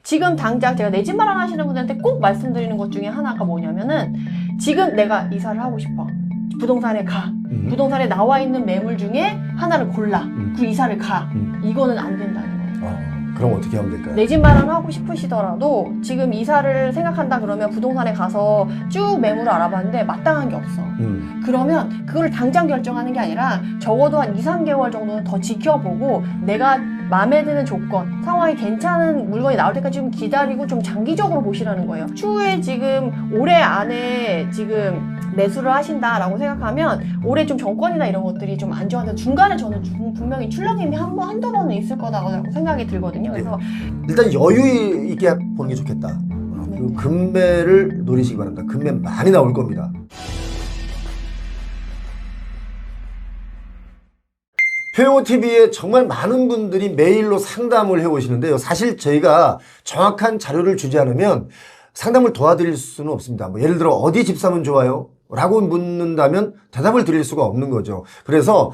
지금 당장 제가 내 집 마련하시는 분들한테 꼭 말씀드리는 것 중에 하나가 뭐냐면은 지금 내가 이사를 하고 싶어. 부동산에 가. 부동산에 나와 있는 매물 중에 하나를 골라. 그 이사를 가. 이거는 안 된다는 거예요. 그럼 어떻게 하면 될까요? 내 집 마련하고 싶으시더라도 지금 이사를 생각한다 그러면 부동산에 가서 쭉 매물을 알아봤는데 마땅한 게 없어. 그러면 그걸 당장 결정하는 게 아니라 적어도 한 2, 3개월 정도는 더 지켜보고 내가 마음에 드는 조건, 상황이 괜찮은 물건이 나올 때까지 좀 기다리고 좀 장기적으로 보시라는 거예요. 추후에 지금 올해 안에 지금 매수를 하신다라고 생각하면 올해 좀 정권이나 이런 것들이 좀 안 좋아서 중간에 저는 분명히 출렁임이 한두 번은 있을 거다라고 생각이 들거든요. 그래서 일단 여유 있게 보는 게 좋겠다. 그리고 금매를 노리시기 바랍니다. 금매 많이 나올 겁니다. 표용호TV에 정말 많은 분들이 메일로 상담을 해오시는데요. 사실 저희가 정확한 자료를 주지 않으면 상담을 도와드릴 수는 없습니다. 뭐 예를 들어 어디 집 사면 좋아요? 라고 묻는다면 대답을 드릴 수가 없는 거죠. 그래서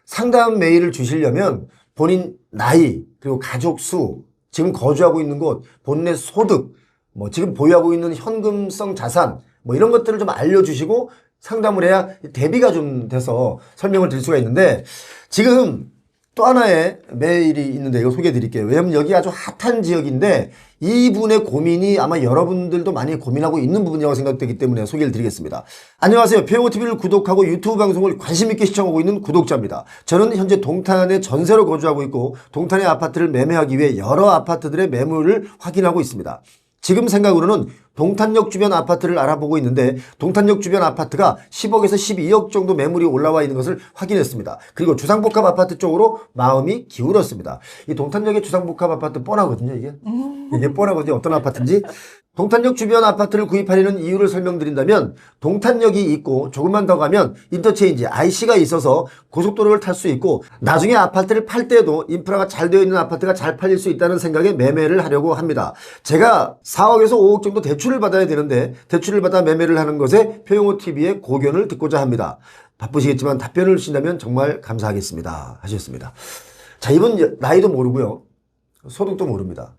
상담 메일을 주시려면 본인 나이, 그리고 가족 수, 지금 거주하고 있는 곳, 본인의 소득, 뭐 지금 보유하고 있는 현금성 자산, 뭐 이런 것들을 좀 알려주시고 상담을 해야 대비가 좀 돼서 설명을 드릴 수가 있는데, 지금 또 하나의 메일이 있는데 이거 소개해 드릴게요. 왜냐면 여기 아주 핫한 지역인데 이분의 고민이 아마 여러분들도 많이 고민하고 있는 부분이라고 생각되기 때문에 소개를 드리겠습니다. 안녕하세요. 표용호TV를 구독하고 유튜브 방송을 관심 있게 시청하고 있는 구독자입니다. 저는 현재 동탄에 전세로 거주하고 있고 동탄의 아파트를 매매하기 위해 여러 아파트들의 매물을 확인하고 있습니다. 지금 생각으로는 동탄역 주변 아파트를 알아보고 있는데 동탄역 주변 아파트가 10억에서 12억 정도 매물이 올라와 있는 것을 확인했습니다. 그리고 주상복합 아파트 쪽으로 마음이 기울었습니다. 이 동탄역의 주상복합 아파트 뻔하거든요, 이게. 이게 뻔하거든요. 어떤 아파트인지. 동탄역 주변 아파트를 구입하려는 이유를 설명드린다면 동탄역이 있고 조금만 더 가면 인터체인지 IC가 있어서 고속도로를 탈 수 있고 나중에 아파트를 팔 때도 인프라가 잘 되어 있는 아파트가 잘 팔릴 수 있다는 생각에 매매를 하려고 합니다. 제가 4억에서 5억 정도 대출을 받아야 되는데 대출을 받아 매매를 하는 것에 표용호TV의 고견을 듣고자 합니다. 바쁘시겠지만 답변을 주신다면 정말 감사하겠습니다. 하셨습니다. 자, 이분 나이도 모르고요. 소득도 모릅니다.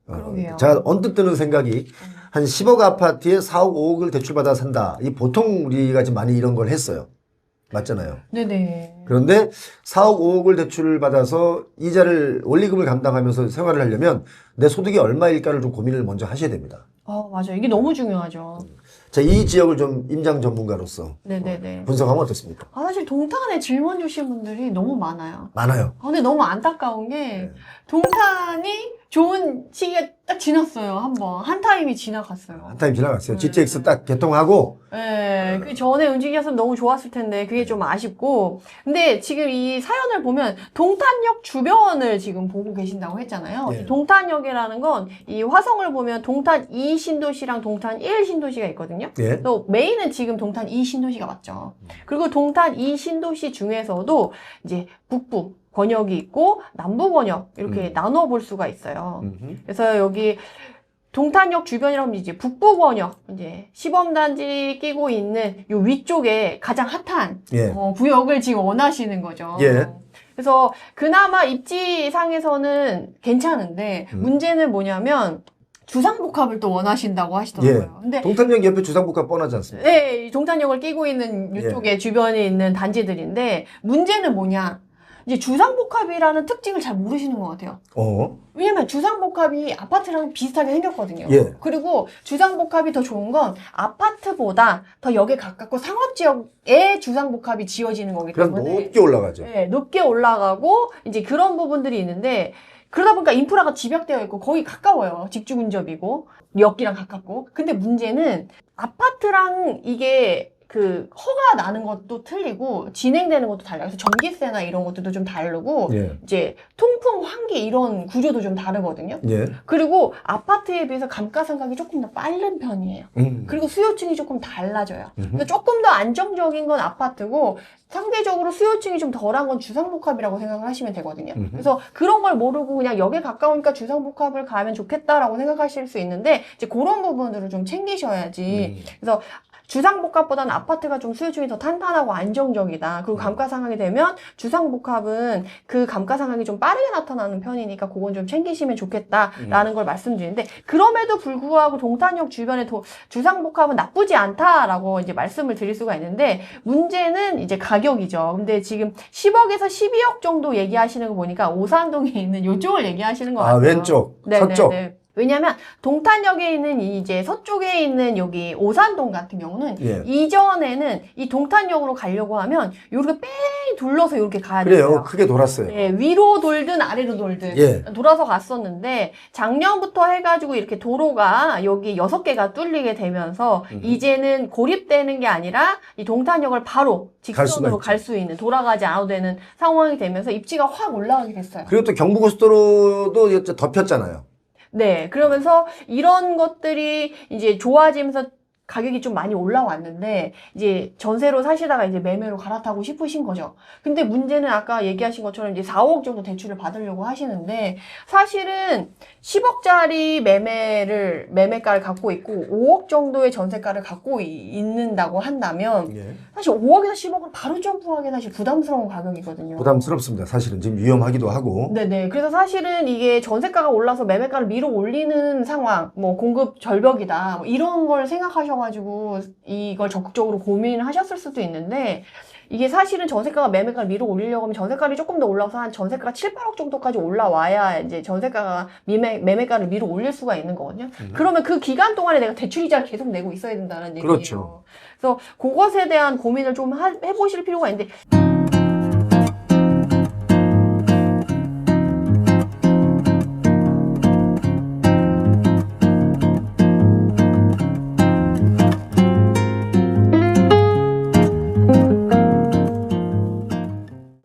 그러게요. 제가 언뜻 드는 생각이 한 10억 아파트에 4억, 5억을 대출받아 산다. 이 보통 우리가 지금 많이 이런 걸 했어요. 맞잖아요. 네네. 그런데 4억, 5억을 대출을 받아서 이자를 원리금을 감당하면서 생활을 하려면 내 소득이 얼마일까를 좀 고민을 먼저 하셔야 됩니다. 맞아요. 이게 너무 중요하죠. 자, 이 지역을 좀 임장 전문가로서 네네네. 분석하면 어떻습니까? 사실 동탄에 질문 주신 분들이 너무 많아요. 많아요. 근데 너무 안타까운 게 동탄이 좋은 시기가 딱 지났어요. 한 타임이 지나갔어요. 한 타임 지나갔어요. GTX 딱 개통하고 네, 그 전에 움직였으면 너무 좋았을 텐데 그게 좀 아쉽고. 근데 지금 이 사연을 보면 동탄역 주변을 지금 보고 계신다고 했잖아요. 예. 동탄역이라는 건 이 화성을 보면 동탄 2 신도시랑 동탄 1 신도시가 있거든요. 예. 또 메인은 지금 동탄 2 신도시가 맞죠. 그리고 동탄 2 신도시 중에서도 이제 북부 권역이 있고 남부 권역 이렇게 나눠 볼 수가 있어요. 그래서 여기 동탄역 주변이라면 이제 북부 권역 이제 시범단지 끼고 있는 요 위쪽에 가장 핫한 예. 구역을 지금 원하시는 거죠. 예. 그래서 그나마 입지상에서는 괜찮은데 문제는 뭐냐면 주상복합을 또 원하신다고 하시더라고요. 예. 근데 동탄역 옆에 주상복합 뻔하지 않습니까? 네, 이 동탄역을 끼고 있는 이쪽에 주변에 있는 단지들인데 문제는 뭐냐? 이제 주상복합이라는 특징을 잘 모르시는 것 같아요. 왜냐면 주상복합이 아파트랑 비슷하게 생겼거든요. 예. 그리고 주상복합이 더 좋은 건 아파트보다 더 역에 가깝고 상업지역에 주상복합이 지어지는 거기 그럼 때문에 높게 올라가죠. 네, 높게 올라가고 이제 그런 부분들이 있는데 그러다 보니까 인프라가 집약되어 있고 거의 가까워요. 직주 근접이고 역이랑 가깝고. 근데 문제는 아파트랑 이게 그 허가 나는 것도 틀리고 진행되는 것도 달라요. 그래서 전기세나 이런 것들도 좀 다르고 예. 이제 통풍, 환기 이런 구조도 좀 다르거든요. 예. 그리고 아파트에 비해서 감가상각이 조금 더 빠른 편이에요. 그리고 수요층이 조금 달라져요. 그러니까 조금 더 안정적인 건 아파트고 상대적으로 수요층이 좀 덜한 건 주상복합이라고 생각을 하시면 되거든요. 그래서 그런 걸 모르고 그냥 역에 가까우니까 주상복합을 가면 좋겠다라고 생각하실 수 있는데 이제 그런 부분들을 좀 챙기셔야지. 그래서 주상복합보다는 아파트가 좀 수요층이 더 탄탄하고 안정적이다. 그리고 감가상각이 되면 주상복합은 그 감가상각이 좀 빠르게 나타나는 편이니까 그건 좀 챙기시면 좋겠다라는 걸 말씀드리는데, 그럼에도 불구하고 동탄역 주변에 주상복합은 나쁘지 않다라고 이제 말씀을 드릴 수가 있는데, 문제는 이제 가격이죠. 근데 지금 10억에서 12억 정도 얘기하시는 거 보니까 오산동에 있는 요쪽을 얘기하시는 것 같아요. 왼쪽, 네네네. 서쪽. 왜냐면 동탄역에 있는 이제 서쪽에 있는 여기 오산동 같은 경우는 예. 이전에는 이 동탄역으로 가려고 하면 이렇게 뺑 둘러서 이렇게 가야 그래요. 돼요. 크게 돌았어요. 예, 위로 돌든 아래로 돌든 예. 돌아서 갔었는데, 작년부터 해가지고 이렇게 도로가 여기 6개가 뚫리게 되면서 이제는 고립되는 게 아니라 이 동탄역을 바로 직선으로 갈 수 있는, 돌아가지 않아도 되는 상황이 되면서 입지가 확 올라가게 됐어요. 그리고 또 경부고속도로도 덮였잖아요. 네, 그러면서 이런 것들이 이제 좋아지면서 가격이 좀 많이 올라왔는데, 이제 전세로 사시다가 이제 매매로 갈아타고 싶으신 거죠. 근데 문제는 아까 얘기하신 것처럼 이제 4억 정도 대출을 받으려고 하시는데, 사실은 10억짜리 매매가를 갖고 있고 5억 정도의 전세가를 갖고 있는다고 한다면, 예. 사실 5억에서 10억은 바로 점프하기 사실 부담스러운 가격이거든요. 부담스럽습니다. 사실은 지금 위험하기도 하고. 네네. 그래서 사실은 이게 전세가가 올라서 매매가를 밀어 올리는 상황, 뭐 공급 절벽이다, 뭐 이런 걸 생각하셔가지고 이걸 적극적으로 고민을 하셨을 수도 있는데, 이게 사실은 전세가가 매매가를 밀어 올리려고 하면 전세가를 조금 더 올라서 한 전세가가 7, 8억 정도까지 올라와야 이제 전세가가 매매가를 밀어 올릴 수가 있는 거거든요. 그러면 그 기간 동안에 내가 대출이자를 계속 내고 있어야 된다는 얘기예요. 그렇죠. 그래서 그것에 대한 고민을 좀 해보실 필요가 있는데,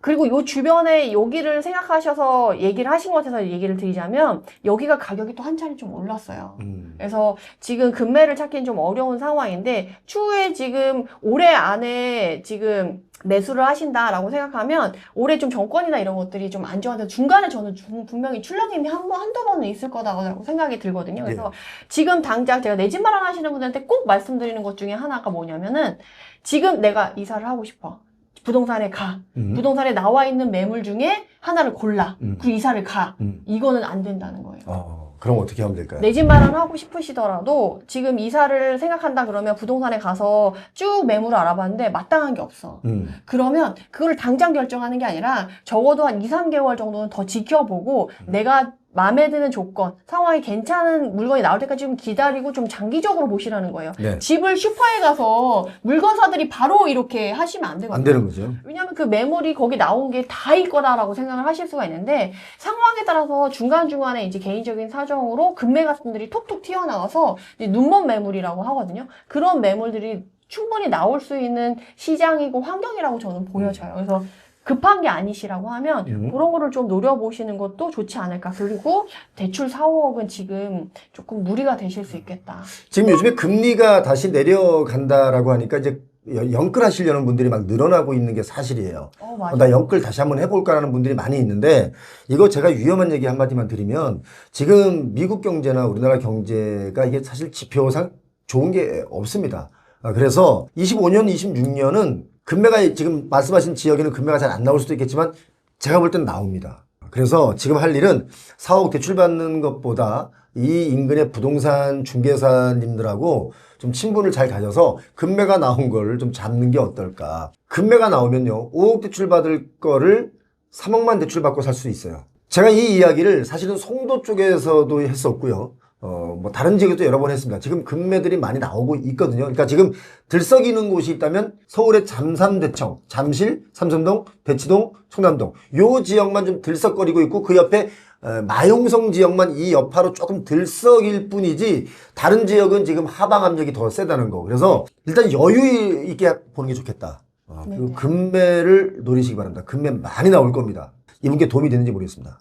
그리고 요 주변에 여기를 생각하셔서 얘기를 하신 것 같아서 얘기를 드리자면, 여기가 가격이 또 한 차례 좀 올랐어요. 그래서 지금 금매를 찾기는 좀 어려운 상황인데, 추후에 지금 올해 안에 지금 매수를 하신다라고 생각하면 올해 좀 정권이나 이런 것들이 좀 안 좋아서 중간에 저는 분명히 출렁임이 한두 번은 있을 거다라고 생각이 들거든요. 그래서 지금 당장 제가 내 집 마련하시는 분들한테 꼭 말씀드리는 것 중에 하나가 뭐냐면은, 지금 내가 이사를 하고 싶어. 부동산에 가. 부동산에 나와 있는 매물 중에 하나를 골라. 그 이사를 가. 이거는 안 된다는 거예요. 그럼 어떻게 하면 될까요? 내 집 마련하고 싶으시더라도 지금 이사를 생각한다 그러면 부동산에 가서 쭉 매물을 알아봤는데 마땅한 게 없어. 그러면 그걸 당장 결정하는 게 아니라 적어도 한 2, 3개월 정도는 더 지켜보고 내가 마음에 드는 조건, 상황이 괜찮은 물건이 나올 때까지 좀 기다리고 좀 장기적으로 보시라는 거예요. 네. 집을 슈퍼에 가서 물건사들이 바로 이렇게 하시면 안 되거든요. 안 되는 거죠. 왜냐하면 그 매물이 거기 나온 게 다일 거다라고 생각을 하실 수가 있는데, 상황에 따라서 중간중간에 이제 개인적인 사정으로 금매가 같은 들이 톡톡 튀어나와서 이제 눈먼 매물이라고 하거든요. 그런 매물들이 충분히 나올 수 있는 시장이고 환경이라고 저는 보여져요. 그래서 급한 게 아니시라고 하면 그런 거를 좀 노려보시는 것도 좋지 않을까. 그리고 대출 4, 5억은 지금 조금 무리가 되실 수 있겠다. 지금 요즘에 금리가 다시 내려간다라고 하니까 이제 영끌 하시려는 분들이 막 늘어나고 있는 게 사실이에요. 맞아요. 나 영끌 다시 한번 해볼까라는 분들이 많이 있는데, 이거 제가 위험한 얘기 한마디만 드리면, 지금 미국 경제나 우리나라 경제가 이게 사실 지표상 좋은 게 없습니다. 그래서 25년, 26년은 금매가 지금 말씀하신 지역에는 금매가 잘 안 나올 수도 있겠지만 제가 볼 땐 나옵니다. 그래서 지금 할 일은 4억 대출 받는 것보다 이 인근의 부동산 중개사님들하고 좀 친분을 잘 가져서 금매가 나온 거를 좀 잡는 게 어떨까. 금매가 나오면요, 5억 대출 받을 거를 3억만 대출 받고 살 수 있어요. 제가 이 이야기를 사실은 송도 쪽에서도 했었고요. 뭐 다른 지역에도 여러 번 했습니다. 지금 금매들이 많이 나오고 있거든요. 그러니까 지금 들썩이는 곳이 있다면 서울의 잠삼대청, 잠실, 삼성동, 대치동, 청담동 요 지역만 좀 들썩거리고 있고, 그 옆에 마용성 지역만 이 여파로 조금 들썩일 뿐이지 다른 지역은 지금 하방 압력이 더 세다는 거. 그래서 일단 여유 있게 보는 게 좋겠다. 그리고 금매를 노리시기 바랍니다. 금매 많이 나올 겁니다. 이분께 도움이 되는지 모르겠습니다.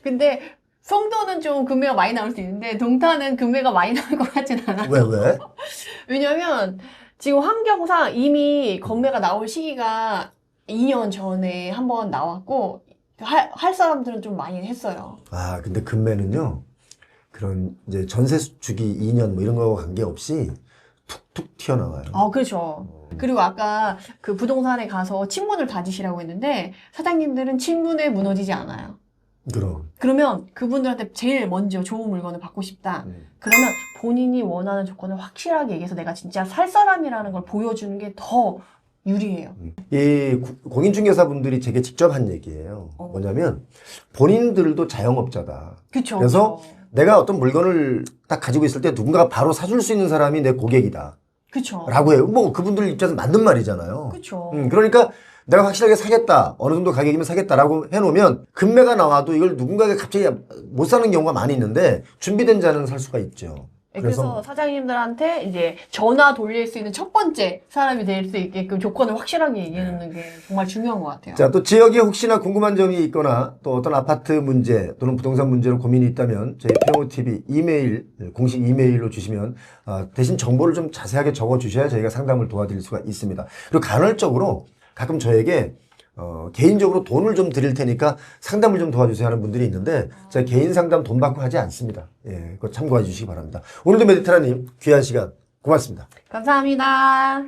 근데 송도는 좀 금매가 많이 나올 수 있는데 동탄은 금매가 많이 나올 것 같진 않아요. 왜? 왜냐면 지금 환경상 이미 건매가 나올 시기가 2년 전에 한번 나왔고, 할 사람들은 좀 많이 했어요. 근데 금매는요, 그런 이제 전세 주기 2년 뭐 이런 거와 관계없이 툭 튀어나와요. 그렇죠. 그리고 아까 그 부동산에 가서 친문을 다지시라고 했는데 사장님들은 친문에 무너지지 않아요. 그러면 그분들한테 제일 먼저 좋은 물건을 받고 싶다. 그러면 본인이 원하는 조건을 확실하게 얘기해서 내가 진짜 살 사람이라는 걸 보여주는 게 더 유리해요. 이 공인중개사분들이 제게 직접 한 얘기예요. 뭐냐면 본인들도 자영업자다. 그쵸. 그래서 내가 어떤 물건을 딱 가지고 있을 때 누군가가 바로 사줄 수 있는 사람이 내 고객이다. 그쵸. 라고 해요. 뭐 그분들 입장에서 맞는 말이잖아요. 그쵸. 그러니까 내가 확실하게 사겠다. 어느 정도 가격이면 사겠다라고 해놓으면 금매가 나와도 이걸 누군가가 갑자기 못 사는 경우가 많이 있는데 준비된 자는 살 수가 있죠. 그래서 사장님들한테 이제 전화 돌릴 수 있는 첫 번째 사람이 될 수 있게끔 조건을 확실하게 얘기해놓는 게 정말 중요한 것 같아요. 자, 또 지역에 혹시나 궁금한 점이 있거나 또 어떤 아파트 문제 또는 부동산 문제로 고민이 있다면 저희 평호TV 이메일, 공식 이메일로 주시면 대신 정보를 좀 자세하게 적어 주셔야 저희가 상담을 도와드릴 수가 있습니다. 그리고 간헐적으로 가끔 저에게 개인적으로 돈을 좀 드릴 테니까 상담을 좀 도와주세요 하는 분들이 있는데 제가 개인 상담 돈 받고 하지 않습니다. 예, 그거 참고해 주시기 바랍니다. 오늘도 메디테라님 귀한 시간 고맙습니다. 감사합니다.